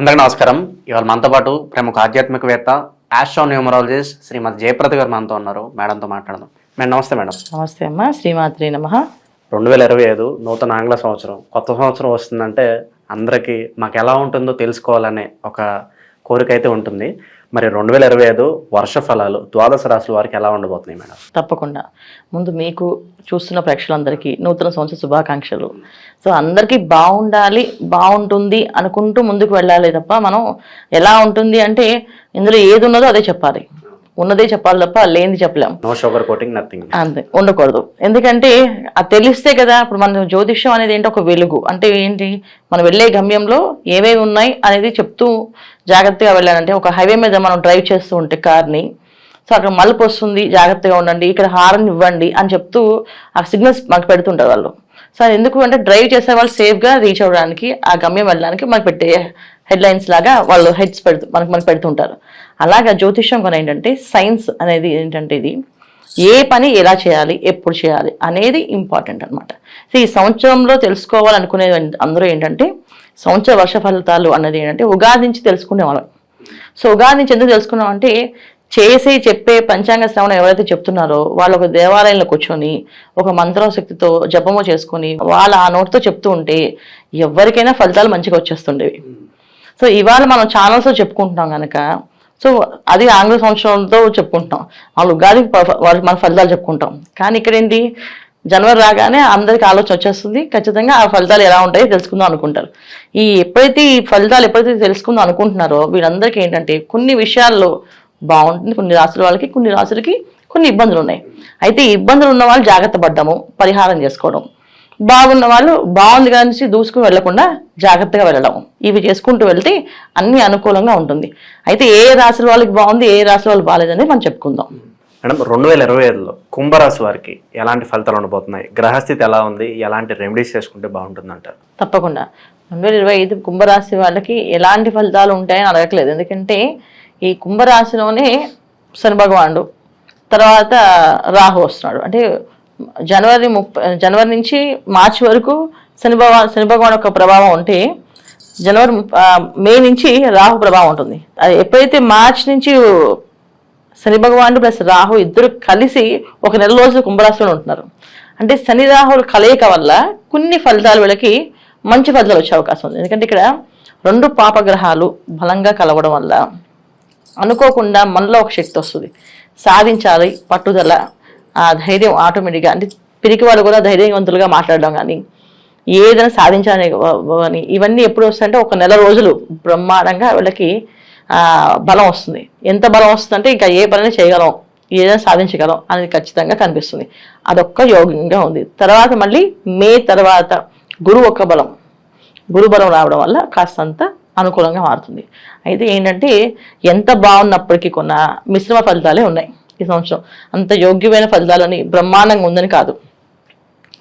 అందరికీ నమస్కారం. ఇవాళ మనతో పాటు ప్రముఖ ఆధ్యాత్మికవేత్త ఆస్ట్రోన్యూమరాలజిస్ట్ శ్రీమతి జయప్రద గారు మనతో ఉన్నారు. మేడంతో మాట్లాడదాం. మేడం నమస్తే. మేడం నమస్తే అమ్మా. శ్రీమాత్రి నమః. 2025 నూతన ఆంగ్ల సంవత్సరం, కొత్త సంవత్సరం వస్తుందంటే అందరికీ మాకు ఎలా ఉంటుందో తెలుసుకోవాలనే ఒక కోరిక అయితే ఉంటుంది. మరి 2025 వర్ష ఫలాలు ద్వాదశ రాశుల వారికి ఎలా ఉండబోతున్నాయి మేడం? తప్పకుండా. ముందు మీకు చూస్తున్న ప్రేక్షకులందరికీ నూతన సంవత్సర శుభాకాంక్షలు. సో అందరికీ బాగుండాలి, బాగుంటుంది అనుకుంటూ ముందుకు వెళ్ళాలి తప్ప మనం ఎలా ఉంటుంది అంటే ఇందులో ఏది ఉన్నదో అదే చెప్పాలి, ఉన్నదే చెప్పాలి తప్ప లేనిది చెప్పలేం. No sugar coating, nothing. అంతే, ఉండకూడదు. ఎందుకంటే అది తెలిస్తే కదా. ఇప్పుడు మన జ్యోతిష్యం అనేది ఏంటి, ఒక వెలుగు అంటే ఏంటి, మనం వెళ్ళే గమ్యంలో ఏవేవి ఉన్నాయి అనేది చెప్తూ జాగ్రత్తగా వెళ్ళాలంటే, ఒక హైవే మీద మనం డ్రైవ్ చేస్తూ ఉంటే కార్ని, సో అక్కడ మలుపు వస్తుంది, జాగ్రత్తగా ఉండండి, ఇక్కడ హార్న్ ఇవ్వండి అని చెప్తూ ఆ సిగ్నల్స్ మనకు పెడుతుంటారు వాళ్ళు. సో ఎందుకు అంటే డ్రైవ్ చేసే వాళ్ళు సేఫ్గా రీచ్ అవ్వడానికి, ఆ గమ్యం వెళ్ళడానికి మనకు పెట్టే హెడ్లైన్స్ లాగా వాళ్ళు హెడ్స్ మనకు పెడుతుంటారు. అలాగా జ్యోతిష్యం కూడా ఏంటంటే సైన్స్ అనేది ఏంటంటే ఇది ఏ పని ఎలా చేయాలి, ఎప్పుడు చేయాలి అనేది ఇంపార్టెంట్ అనమాట. సో ఈ సంవత్సరంలో తెలుసుకోవాలనుకునే అందరూ ఏంటంటే సంవత్సర వర్ష ఫలితాలు అన్నది ఏంటంటే ఉగాది నుంచి తెలుసుకునేవాళ్ళం. సో ఉగాది నుంచి ఎందుకు తెలుసుకున్నాం అంటే చెప్పే పంచాంగ శ్రవణం ఎవరైతే చెప్తున్నారో వాళ్ళు ఒక దేవాలయంలో కూర్చొని ఒక మంత్రశక్తితో జపము చేసుకొని వాళ్ళ ఆ నోటితో చెప్తూ ఉంటే ఎవరికైనా ఫలితాలు మంచిగా వచ్చేస్తుండేవి. సో ఇవాళ మనం ఛానల్స్లో చెప్పుకుంటున్నాం కనుక, సో అది ఆంగ్ల సంవత్సరంతో చెప్పుకుంటాం, వాళ్ళు ఉగాదికి మన ఫలితాలు చెప్పుకుంటాం. కానీ ఇక్కడ ఏంటి, జనవరి రాగానే అందరికి ఆలోచన వచ్చేస్తుంది, ఖచ్చితంగా ఆ ఫలితాలు ఎలా ఉంటాయో తెలుసుకుందాం అనుకుంటారు. ఎప్పుడైతే ఈ ఫలితాలు తెలుసుకుందాం అనుకుంటున్నారో వీళ్ళందరికీ ఏంటంటే కొన్ని విషయాల్లో బాగుంటుంది, కొన్ని రాసుల వాళ్ళకి, కొన్ని రాసులకి కొన్ని ఇబ్బందులు ఉన్నాయి. అయితే ఈ ఇబ్బందులు ఉన్న వాళ్ళు జాగ్రత్త పడ్డము, పరిహారం చేసుకోవడం, బాగున్న వాళ్ళు బాగుంది కానీ దూసుకుని వెళ్లకుండా జాగ్రత్తగా వెళ్ళడం, ఇవి చేసుకుంటూ వెళ్తే అన్ని అనుకూలంగా ఉంటుంది. అయితే ఏ రాశుల వాళ్ళకి బాగుంది, ఏ రాశుల వాళ్ళు బాగాలేదని మనం చెప్పుకుందాం. మేడం 2025లో కుంభరాశి వారికి ఎలాంటి ఫలితాలు ఉండబోతున్నాయి? గ్రహస్థితి ఎలా ఉంది? ఎలాంటి రెమెడీస్ చేసుకుంటే బాగుంటుంది అంటారు? తప్పకుండా 2025 కుంభరాశి వాళ్ళకి ఎలాంటి ఫలితాలు ఉంటాయని అడగట్లేదు. ఎందుకంటే ఈ కుంభరాశిలోనే శని భగవానుడు, తర్వాత రాహు వస్తున్నాడు. అంటే జనవరి నుంచి మార్చి వరకు శని భగవాన్ యొక్క ప్రభావం ఉంటే మే నుంచి రాహు ప్రభావం ఉంటుంది. అది ఎప్పుడైతే మార్చి నుంచి శని భగవానుడు ప్లస్ రాహు ఇద్దరు కలిసి ఒక నెల రోజులు కుంభరాశిలో ఉంటున్నారు. అంటే శని రాహుల కలయిక వల్ల కొన్ని ఫలితాలు వీళ్ళకి మంచి ఫలితాలు వచ్చే అవకాశం ఉంది. ఎందుకంటే ఇక్కడ రెండు పాపగ్రహాలు బలంగా కలవడం వల్ల అనుకోకుండా మనలో ఒక శక్తి వస్తుంది, సాధించాలి పట్టుదల, ఆ ధైర్యం ఆటోమేటిక్గా. అంటే పిరికి వాళ్ళు కూడా ధైర్యవంతులుగా మాట్లాడడం కానీ ఏదైనా సాధించాలని కానీ ఇవన్నీ ఎప్పుడు వస్తాయంటే ఒక నెల రోజులు బ్రహ్మాండంగా వీళ్ళకి బలం వస్తుంది. ఎంత బలం వస్తుందంటే ఇంకా ఏ పని చేయగలం, ఏదైనా సాధించగలం అనేది ఖచ్చితంగా కనిపిస్తుంది. అదొక్క యోగంగా ఉంది. తర్వాత మళ్ళీ మే తర్వాత గురు బలం రావడం వల్ల కాస్తంత అనుకూలంగా మారుతుంది. అయితే ఏంటంటే ఎంత బాగున్నప్పటికీ కొన్న మిశ్రమ ఫలితాలే ఉన్నాయి ఈ సంవత్సరం. అంత యోగ్యమైన ఫలితాలని బ్రహ్మాండంగా ఉందని కాదు,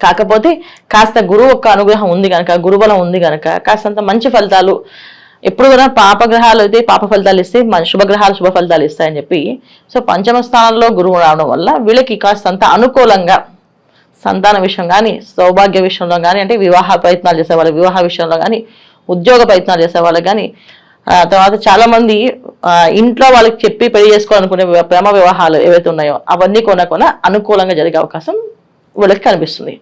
కాకపోతే కాస్త గురువు యొక్క అనుగ్రహం ఉంది కనుక, గురుబలం ఉంది కనుక కాస్తంత మంచి ఫలితాలు. ఎప్పుడు కూడా పాపగ్రహాలు అయితే పాప ఫలితాలు ఇస్తే శుభగ్రహాలు శుభ ఫలితాలు ఇస్తాయని చెప్పి, సో పంచమ స్థానంలో గురువు రావడం వల్ల వీళ్ళకి కాస్తంత అనుకూలంగా సంతాన విషయం కానీ, సౌభాగ్య విషయంలో కానీ, అంటే వివాహ ప్రయత్నాలు చేసే వాళ్ళకి వివాహ విషయంలో కానీ, ఉద్యోగ ప్రయత్నాలు చేసే వాళ్ళకి కానీ, తర్వాత చాలా మంది ఇంట్లో వాళ్ళకి చెప్పి పెళ్లి చేసుకోవాలనుకునే ప్రేమ వివాహాలు ఏవైతే ఉన్నాయో అవన్నీ కొన అనుకూలంగా జరిగే అవకాశం వీళ్ళకి కనిపిస్తుంది.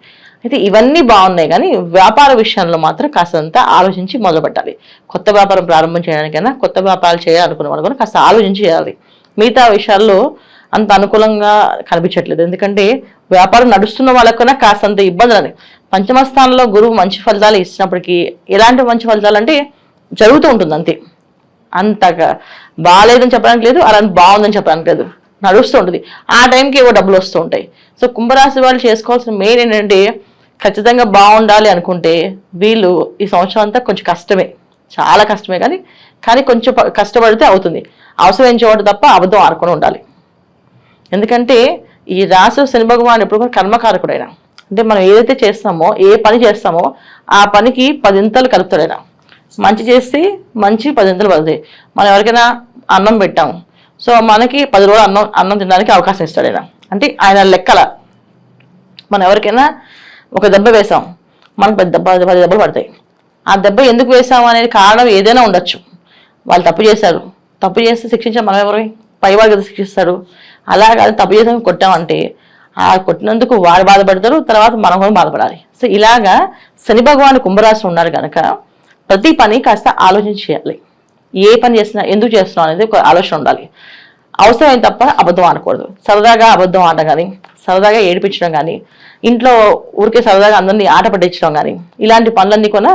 అయితే ఇవన్నీ బాగున్నాయి, కానీ వ్యాపార విషయంలో మాత్రం కాస్తంత ఆలోచించి మొదలు పెట్టాలి. కొత్త వ్యాపారం ప్రారంభం చేయడానికైనా, కొత్త వ్యాపారాలు చేయాలనుకునే వాళ్ళు కూడా కాస్త ఆలోచించి చేయాలి. మిగతా విషయాల్లో అంత అనుకూలంగా కనిపించట్లేదు. ఎందుకంటే వ్యాపారం నడుస్తున్న వాళ్ళకన్నా కాస్తంత ఇబ్బందులని. పంచమ స్థానంలో గురువు మంచి ఫలితాలు ఇచ్చినప్పటికీ ఎలాంటి మంచి ఫలితాలు అంటే జరుగుతూ ఉంటుంది అంతే. అంతగా బాగాలేదని చెప్పడానికి లేదు, అలా బాగుందని చెప్పడానికి లేదు, నడుస్తూ ఉంటుంది. ఆ టైంకి ఏవో డబ్బులు వస్తూ ఉంటాయి. సో కుంభరాశి వాళ్ళు చేసుకోవాల్సిన మెయిన్ ఏంటంటే ఖచ్చితంగా బాగుండాలి అనుకుంటే వీళ్ళు ఈ సంవత్సరం అంతా కొంచెం కష్టమే, చాలా కష్టమే, కానీ కొంచెం కష్టపడితే అవుతుంది. అవసరం చోటు తప్ప అబద్ధం ఆడుకొని ఉండాలి. ఎందుకంటే ఈ రాశి శని భగవాన్ ఎప్పుడు కూడా కర్మకారకుడైనా, అంటే మనం ఏదైతే చేస్తామో, ఏ పని చేస్తామో ఆ పనికి 10 కలుపుతాడైనా. మంచి చేస్తే మంచి 10 పడుతుంది. మనం ఎవరికైనా అన్నం పెట్టాము, సో మనకి 10 రోజులు అన్నం తినడానికి అవకాశం ఇస్తాడు ఆయన. అంటే ఆయన లెక్కల మనం ఎవరికైనా ఒక దెబ్బ వేసాం, మనకు 10 దెబ్బలు పడతాయి. ఆ దెబ్బ ఎందుకు వేసాము అనేది కారణం ఏదైనా ఉండొచ్చు. వాళ్ళు తప్పు చేశారు, తప్పు చేస్తే శిక్షించాం మనం ఎవరు, పై వాళ్ళు కదా శిక్షిస్తారు. అలా కాదు, తప్పు చేసాం కొట్టామంటే ఆ కొట్టినందుకు వాడు బాధపడతారు, తర్వాత మనం కూడా బాధపడాలి. సో ఇలాగా శని భగవాన్ కుంభరాశి ఉన్నారు కనుక ప్రతి పని కాస్త ఆలోచించి చేయాలి. ఏ పని చేసినా ఎందుకు చేస్తున్నాం అనేది ఒక ఆలోచన ఉండాలి. అవసరమైన తప్ప అబద్ధం ఆడకూడదు. సరదాగా అబద్ధం ఆడడం కానీ, సరదాగా ఏడిపించడం కానీ, ఇంట్లో ఊరికే సరదాగా అందరినీ ఆట పట్టించడం కానీ, ఇలాంటి పనులన్నీ కూడా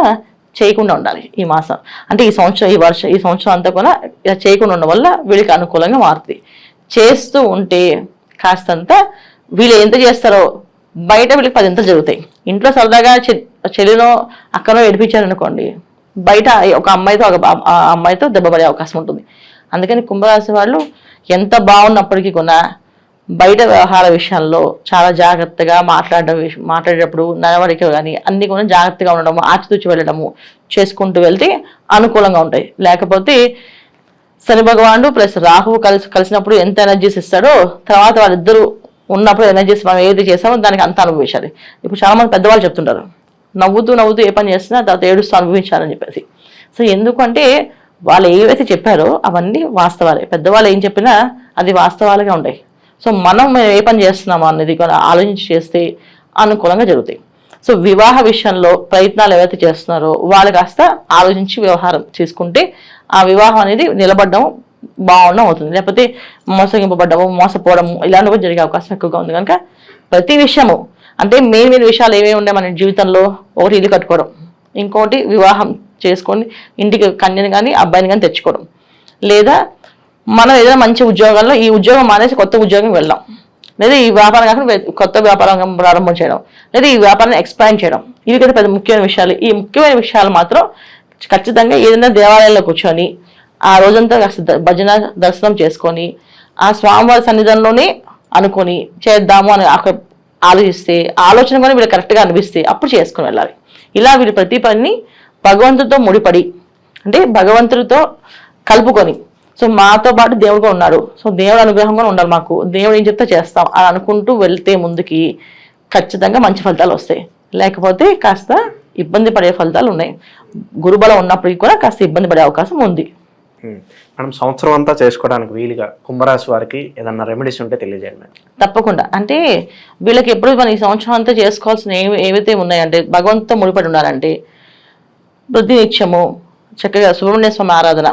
చేయకుండా ఉండాలి ఈ మాసం. అంటే ఈ సంవత్సరం, ఈ సంవత్సరం అంతా కూడా ఇలా చేయకుండా ఉండడం వల్ల వీళ్ళకి అనుకూలంగా మారుతుంది. చేస్తూ ఉంటే కాస్తంత వీళ్ళు ఎంత చేస్తారో బయట వీళ్ళకి 10 ఇంతలు జరుగుతాయి. ఇంట్లో సరదాగా చెల్లినో అక్కనో ఏడిపించారనుకోండి, బయట ఒక అమ్మాయితో దెబ్బ పడే అవకాశం ఉంటుంది. అందుకని కుంభరాశి వాళ్ళు ఎంత బాగున్నప్పటికీ కూడా బయట వ్యవహార విషయాల్లో చాలా జాగ్రత్తగా మాట్లాడేటప్పుడు నడవడిక కానీ అన్ని కూడా జాగ్రత్తగా ఉండడము, ఆచితూచి వెళ్ళడము చేసుకుంటూ వెళ్తే అనుకూలంగా ఉంటాయి. లేకపోతే శని భగవానుడు ప్లస్ రాహువు కలిసినప్పుడు ఎంత ఎనర్జీస్ ఇస్తాడో తర్వాత వాళ్ళిద్దరూ ఉన్నప్పుడు ఎనర్జీస్ మనం ఏది చేసామో దానికి అంత అనుభవించాలి. ఇప్పుడు చాలా మంది పెద్దవాళ్ళు చెప్తుంటారు, నవ్వుతూ ఏ పని చేసినా తర్వాత ఏడుస్తూ అనుభవించాలని చెప్పేసి. సో ఎందుకంటే వాళ్ళు ఏవైతే చెప్పారో అవన్నీ వాస్తవాలే. పెద్దవాళ్ళు ఏం చెప్పినా అది వాస్తవాలుగా ఉంటాయి. సో మనం ఏ పని చేస్తున్నామో అనేది కూడా ఆలోచించి చేస్తే అనుకూలంగా జరుగుతాయి. సో వివాహ విషయంలో ప్రయత్నాలు ఏవైతే చేస్తున్నారో వాళ్ళు కాస్త ఆలోచించి వ్యవహారం చేసుకుంటే ఆ వివాహం అనేది నిలబడడం బాగుండడం అవుతుంది. లేకపోతే మోసగింపబడ్డము, మోసపోవడము ఇలాంటివి జరిగే అవకాశం ఎక్కువగా ఉంది. కనుక ప్రతి విషయము అంటే మెయిన్ విషయాలు ఏమేమి ఉన్నాయి మన జీవితంలో, ఒకటి ఇల్లు కట్టుకోవడం, ఇంకోటి వివాహం చేసుకొని ఇంటికి కన్యని కానీ అబ్బాయిని కానీ తెచ్చుకోవడం, లేదా మనం ఏదైనా మంచి ఉద్యోగాల్లో ఈ ఉద్యోగం మానేసి కొత్త ఉద్యోగం వెళ్ళడం, లేదా ఈ వ్యాపారం కాకుండా కొత్త వ్యాపారం ప్రారంభం చేయడం, లేదా ఈ వ్యాపారాన్ని ఎక్స్పాండ్ చేయడం. ఇవి కదా పెద్ద ముఖ్యమైన విషయాలు. ఈ ముఖ్యమైన విషయాలు మాత్రం ఖచ్చితంగా ఏదైనా దేవాలయంలో కూర్చొని ఆ రోజంతా భజన దర్శనం చేసుకొని ఆ స్వామివారి సన్నిధానంలోనే అనుకొని చేద్దాము అని ఆలోచిస్తే, ఆలోచన కూడా వీళ్ళు కరెక్ట్గా అనిపిస్తే అప్పుడు చేసుకుని వెళ్ళాలి. ఇలా వీళ్ళు ప్రతి పని భగవంతుడితో ముడిపడి అంటే భగవంతుడితో కలుపుకొని, సో మాతో పాటు దేవుడు కూడా ఉన్నాడు, సో దేవుడు అనుగ్రహం కూడా ఉండాలి మాకు, దేవుడు ఏం చెప్తే చేస్తాం అని అనుకుంటూ వెళ్తే ముందుకి ఖచ్చితంగా మంచి ఫలితాలు వస్తాయి. లేకపోతే కాస్త ఇబ్బంది పడే ఫలితాలు ఉన్నాయి. గురుబలం ఉన్నప్పటికీ కూడా కాస్త ఇబ్బంది పడే అవకాశం ఉంది. మనం సంవత్సరం అంతా చేసుకోవడానికి వీలుగా కుంభరాశి వారికి ఏదన్నా రెమెడీస్ ఉంటే తెలియజేయండి. తప్పకుండా. అంటే వీళ్ళకి ఎప్పుడు మన ఈ సంవత్సరం అంతా చేసుకోవాల్సిన ఏవైతే ఉన్నాయంటే భగవంతుతో ముడిపడి ఉన్నారంటే ప్రతినిత్యము చక్కగా సుబ్రహ్మణ్య స్వామి ఆరాధన,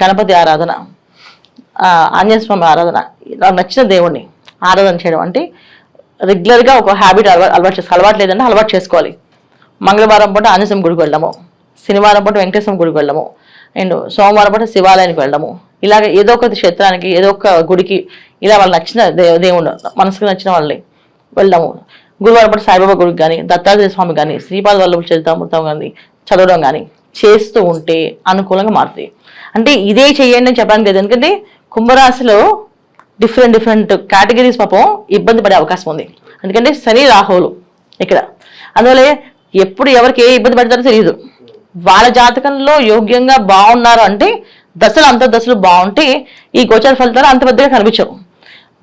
గణపతి ఆరాధన, ఆంజనేయ స్వామి ఆరాధన, ఇలా నచ్చిన దేవుణ్ణి ఆరాధన చేయడం. అంటే రెగ్యులర్గా ఒక హ్యాబిట్ అలవాటు లేదంటే అలవాటు చేసుకోవాలి. మంగళవారం పూట ఆంజనేయ స్వామి గుడికి వెళ్ళడము, శనివారం పూట వెంకటేశ్వర గుడికి వెళ్ళడము, అండ్ సోమవారం పూట శివాలయానికి వెళ్ళడము, ఇలాగ ఏదో ఒక క్షేత్రానికి ఏదో ఒక గుడికి ఇలా వాళ్ళు నచ్చిన దేవుడు మనసుకు నచ్చిన వాళ్ళని వెళ్ళడము. గురువారం పూట సాయిబాబా గుడికి కానీ, దత్తాత్రేయ స్వామి కానీ, శ్రీపాద వల్లభ చరితామృతం కానీ చదవడం కానీ చేస్తూ ఉంటే అనుకూలంగా మారుతాయి. అంటే ఇదే చెయ్యండి అని చెప్పడానికి లేదు, ఎందుకంటే కుంభరాశిలో డిఫరెంట్ కేటగిరీస్ పాపం ఇబ్బంది పడే అవకాశం ఉంది. ఎందుకంటే శని రాహువులు ఇక్కడ, అందువల్ల ఎప్పుడు ఎవరికి ఏ ఇబ్బంది పడతారో తెలియదు. వాళ్ళ జాతకంలో యోగ్యంగా బాగున్నారు అంటే దశలు బాగుంటే ఈ గోచర ఫలితాలు అంత పెద్దగా కనిపించవు.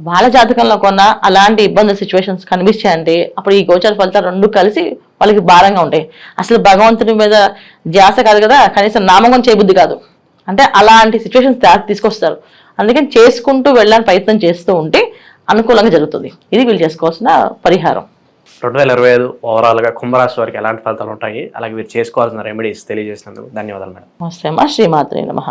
వాళ్ళ జాతకంలో కొన్నా అలాంటి ఇబ్బంది సిచ్యువేషన్స్ కనిపించాయంటే అప్పుడు ఈ గోచర ఫలితాలు రెండు కలిసి వాళ్ళకి భారంగా ఉంటాయి. అసలు భగవంతుని మీద ధ్యాస కాదు కదా, కనీసం నామకం చేయబుద్ధి కాదు. అంటే అలాంటి సిచ్యువేషన్స్ తీసుకొస్తారు. అందుకని చేసుకుంటూ వెళ్ళడానికి ప్రయత్నం చేస్తూ ఉంటే అనుకూలంగా జరుగుతుంది. ఇది వీళ్ళు చేసుకోవాల్సిన పరిహారం. 2025 ఓవరాల్గా కుంభరాశి వారికి ఎలాంటి ఫలితాలు ఉంటాయి, అలాగే మీరు చేసుకోవాల్సిన రెమెడీస్ తెలియజేసినందుకు ధన్యవాదాలు మేడం. నమస్తే అమ్మా. శ్రీమాత్రే నమః.